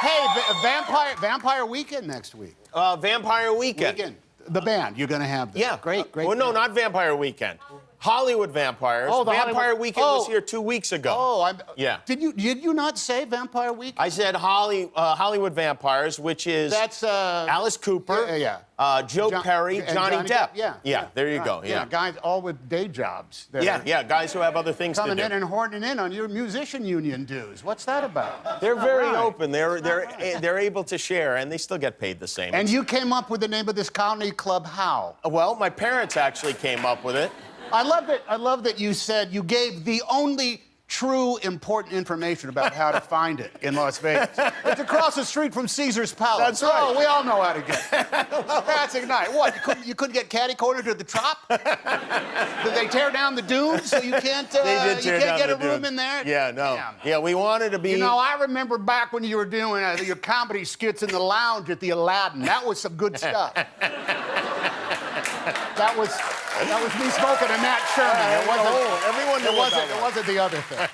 Hey, Vampire Weekend next week. Vampire Weekend. The band, you're gonna have that. Yeah. Great. Well, no, not Vampire Weekend. Hollywood Vampires. Oh, the Vampire Hollywood... Weekend was here 2 weeks ago. Oh, Yeah. Did you not say Vampire Weekend? I said Hollywood Vampires, which is... That's, Alice Cooper. Yeah. Joe Perry, Johnny Depp. Yeah. There you go. Yeah. Guys all with day jobs. Yeah, guys who have other things to do. Coming in and horning in on your musician union dues. What's that about? They're very open. They're able to share, and they still get paid the same. And you came up with the name of this comedy club how? Well, my parents actually came up with it. I love that you said you gave the only true important information about how to find it in Las Vegas. It's across the street from Caesar's Palace. That's right. Oh, we all know how to get it. That's ignite. What, you couldn't get catty-corner to the top? Did they tear down the dunes so you can't, you can't get a room in there? Yeah, no. Damn. Yeah, we wanted to be... You know, I remember back when you were doing your comedy skits in the lounge at the Aladdin. That was some good stuff. That was me smoking a Nat Sherman. It wasn't the other thing.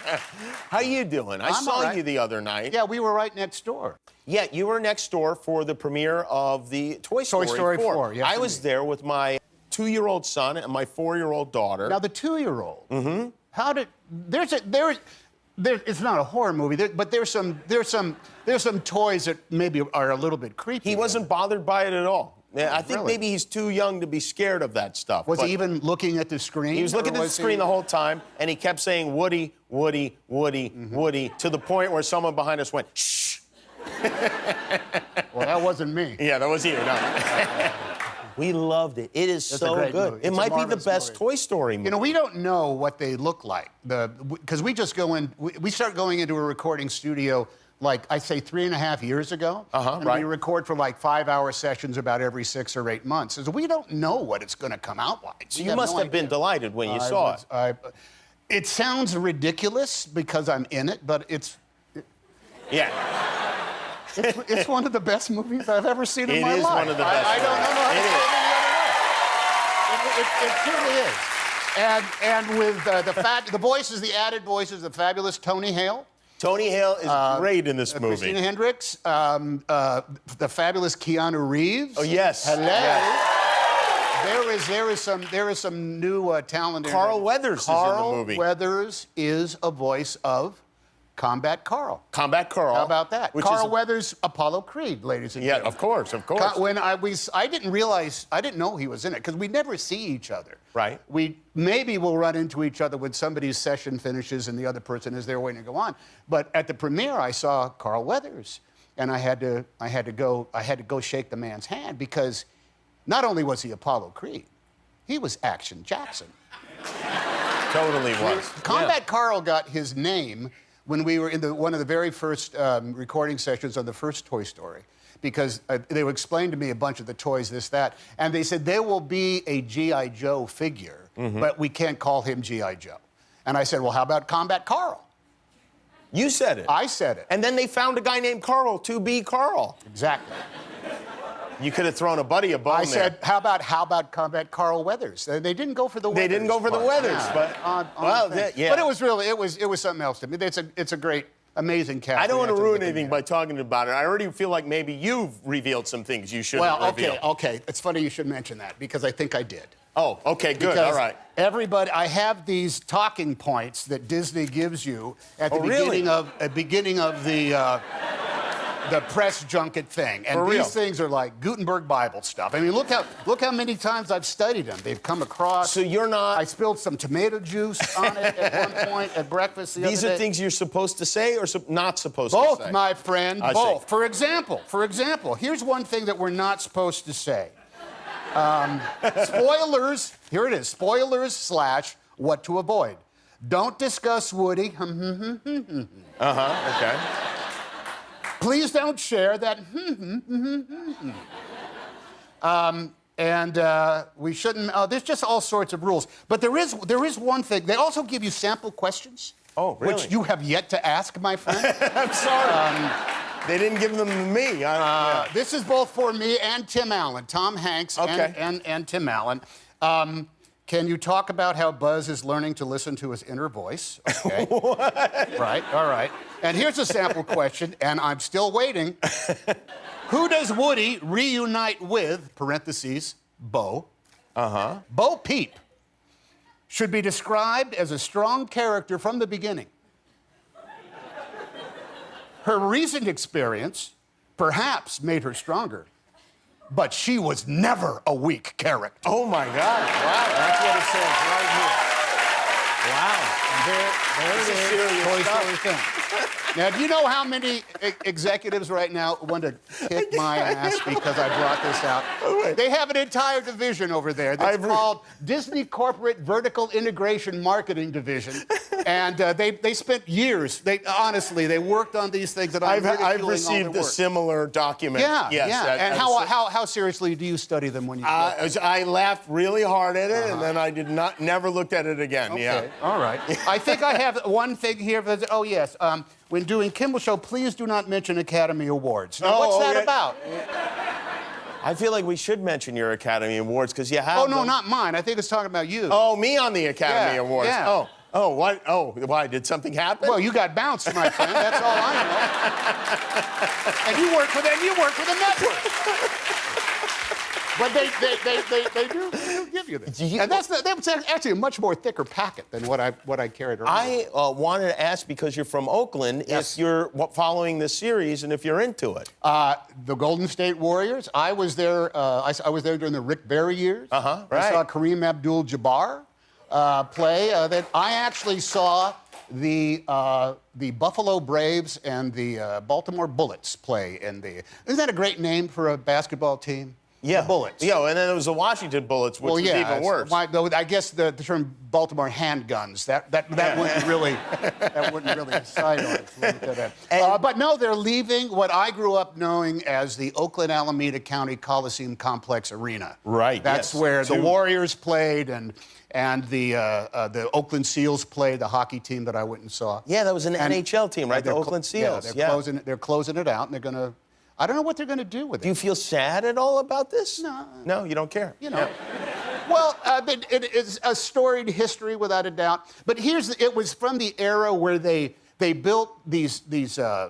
How you doing? I saw you the other night. Yeah, we were right next door. Yeah, you were next door for the premiere of the Toy Story 4. Yes, I was there with my 2-year-old son and my 4-year-old daughter. Now the 2-year-old. Mm-hmm. How did it's not a horror movie, but there's some toys that maybe are a little bit creepy. He wasn't bothered by it at all. Yeah, I think maybe he's too young to be scared of that stuff. Was he even looking at the screen? He was looking at the screen the whole time, and he kept saying, Woody, Woody, Woody, Woody, to the point where someone behind us went, shh. Well, that wasn't me. Yeah, that was you. No. We loved it. It is so good. It might be the best Toy Story movie. You know, we don't know what they look like. Because we just go in, we start going into a recording studio like, I say 3.5 years ago. And we record for like 5-hour sessions about every 6 or 8 months. So we don't know what it's going to come out like. So you must have been delighted when you saw it. It sounds ridiculous because I'm in it, but it's one of the best movies I've ever seen in my life. It is one of the best. I don't know how to say it any other way. It truly is. And with the voices, the added voices, the fabulous Tony Hale. Tony Hale is great in this movie. Christina Hendricks, the fabulous Keanu Reeves. Oh yes. Hello. Yes. There is some new talent. Carl Weathers is in the movie. Carl Weathers is a voice of Combat Carl. Combat Carl. How about that? Carl Weathers, Apollo Creed, ladies and gentlemen. Yeah, of course, of course. When I didn't know he was in it because we never see each other. Right. We maybe will run into each other when somebody's session finishes and the other person is there waiting to go on. But at the premiere, I saw Carl Weathers, and I had to go shake the man's hand because not only was he Apollo Creed, he was Action Jackson. Totally was. Combat Carl got his name when we were in one of the very first recording sessions on the first Toy Story, because they would explain to me a bunch of the toys, this, that, and they said, there will be a G.I. Joe figure, but we can't call him G.I. Joe. And I said, well, how about Combat Carl? You said it. I said it. And then they found a guy named Carl to be Carl. Exactly. You could have thrown a buddy a bone I said, how about Combat Carl Weathers? They didn't go for the Weathers. They didn't go for the Weathers, but But it was really, it was something else to me. It's a great, amazing cast. I don't want to ruin anything by talking about it. I already feel like maybe you've revealed some things you shouldn't reveal. Okay. It's funny you should mention that because I think I did. Oh, okay, good. All right. Everybody, I have these talking points that Disney gives you at the beginning of the press junket thing, and these things are like Gutenberg Bible stuff. I mean, look how many times I've studied them. They've come across. So you're not. I spilled some tomato juice on it at one point at breakfast the other day. These are things you're supposed to say or not supposed to say? Both, my friend. Both. For example, here's one thing that we're not supposed to say. Spoilers. Here it is. Spoilers / what to avoid. Don't discuss Woody. Okay. Please don't share that. And we shouldn't. There's just all sorts of rules. But there is one thing. They also give you sample questions. Oh, really? Which you have yet to ask, my friend. I'm sorry. They didn't give them to me. This is both for me and Tim Allen. Tom Hanks and Tim Allen. Can you talk about how Buzz is learning to listen to his inner voice? Okay. Right, all right. And here's a sample question, and I'm still waiting. Who does Woody reunite with, parentheses, Bo? Bo Peep should be described as a strong character from the beginning. Her recent experience perhaps made her stronger, but she was never a weak character. Oh my God! Wow, that's what it says right here. Wow. There it is. Serious Toy stuff. Story thing. Now, do you know how many executives right now want to kick my ass because I brought this out? They have an entire division over there that's called Disney Corporate Vertical Integration Marketing Division. And they spent years, honestly, they worked on these things that I've received a similar document. Yeah, yes, yeah. And how seriously do you study them when you I laughed really hard at it, and then I never looked at it again. Okay. Yeah. All right. I think I have one thing here. Oh, yes. When doing Kimmel Show, please do not mention Academy Awards. Now, what's that about? I feel like we should mention your Academy Awards because you have. Oh, no, not mine. I think it's talking about you. Oh, me on the Academy Awards. Yeah. Oh, what? Oh, why? Did something happen? Well, you got bounced, my friend. That's all I know. And you work for the network. But they do give you this. And that's actually a much more thicker packet than what I carried around. I wanted to ask, because you're from Oakland, Yes. if you're following this series and if you're into it. The Golden State Warriors. I was there. I was there during the Rick Barry years. Right. I saw Kareem Abdul-Jabbar play. Then I actually saw the Buffalo Braves and the Baltimore Bullets play in the. Isn't that a great name for a basketball team? Yeah. The Bullets. Yeah, and then there was the Washington Bullets, which was even worse. I guess the term Baltimore handguns, that wouldn't really decide on it. But no, they're leaving what I grew up knowing as the Oakland Alameda County Coliseum Complex Arena. Right. That's where the Warriors played and the Oakland Seals played, the hockey team that I went and saw. Yeah, that was an NHL team, right? The Oakland Seals. Yeah, they're closing it out, and they're gonna. I don't know what they're going to do with it. Do you feel sad at all about this? No. No, you don't care? You know. Well, it is a storied history without a doubt. But it was from the era where they built these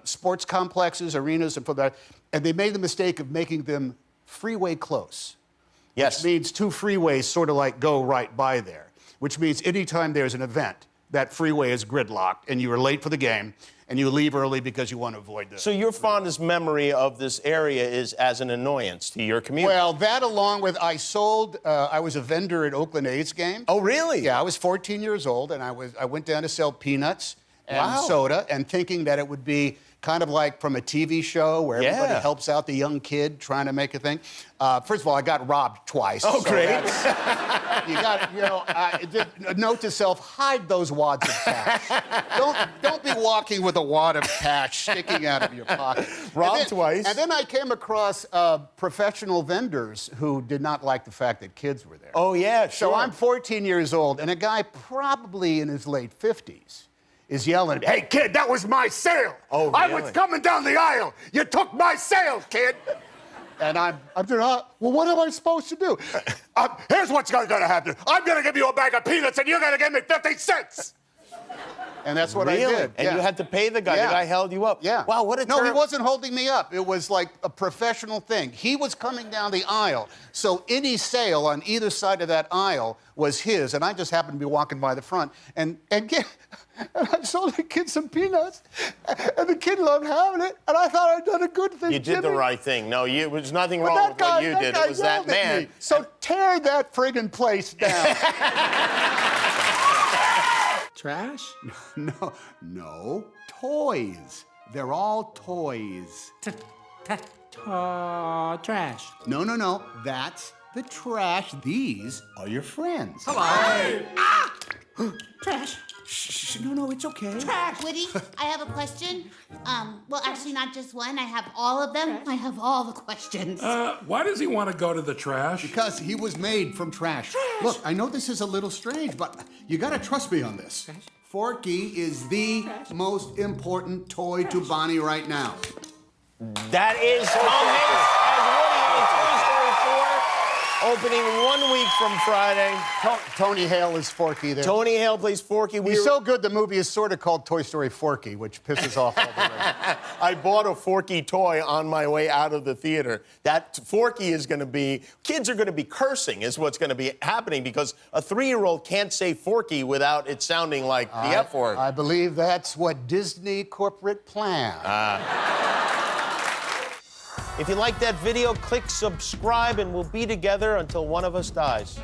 sports complexes, arenas, and they made the mistake of making them freeway close. Yes. Which means two freeways sort of like go right by there. Which means anytime there's an event, that freeway is gridlocked and you are late for the game and you leave early because you want to avoid this. So your fondest memory of this area is as an annoyance to your community? Well, that along with I was a vendor at Oakland A's games. Oh, really? Yeah, I was 14 years old, and I went down to sell peanuts and soda, and thinking that it would be kind of like from a TV show where everybody helps out the young kid trying to make a thing. First of all, I got robbed twice. Oh, so great. You got, note to self, hide those wads of cash. Don't be walking with a wad of cash sticking out of your pocket. Robbed twice. And then I came across professional vendors who did not like the fact that kids were there. Oh, yeah, sure. So I'm 14 years old, and a guy probably in his late 50s is yelling at me, "Hey, kid, that was my sale. Oh, really? I was coming down the aisle. You took my sale, kid." And I'm doing, well, what am I supposed to do? Here's what's going to happen. I'm going to give you a bag of peanuts, and you're going to give me 50 cents. And that's what I did. And you had to pay the guy. The guy held you up. Yeah. Wow, what a No, he wasn't holding me up. It was like a professional thing. He was coming down the aisle, so any sale on either side of that aisle was his, and I just happened to be walking by the front. And I sold the kid some peanuts, and the kid loved having it, and I thought I'd done a good thing. You did the right thing. No, there was nothing wrong with guy, what you did. It was that man. So tear that friggin' place down. Trash? No, toys. They're all toys. Trash. No, that's the trash. These are your friends. Hello. Trash. Shh, no, it's okay. Trash. Woody, I have a question. Well, actually, not just one. I have all of them. I have all the questions. Why does he want to go to the trash? Because he was made from trash. Look, I know this is a little strange, but you gotta trust me on this. Forky is the most important toy to Bonnie right now. That is Tom Hanks as Woody in Toy Story 4. Opening 1 week from Friday. Tony Hale is Forky there. Tony Hale plays Forky. He's so good, the movie is sort of called Toy Story Forky, which pisses off all the rest. I bought a Forky toy on my way out of the theater. That Forky is going to be, kids are going to be cursing is what's going to be happening because a 3-year-old can't say Forky without it sounding like the F word. I believe that's what Disney corporate planned. If you like that video, click subscribe and we'll be together until one of us dies.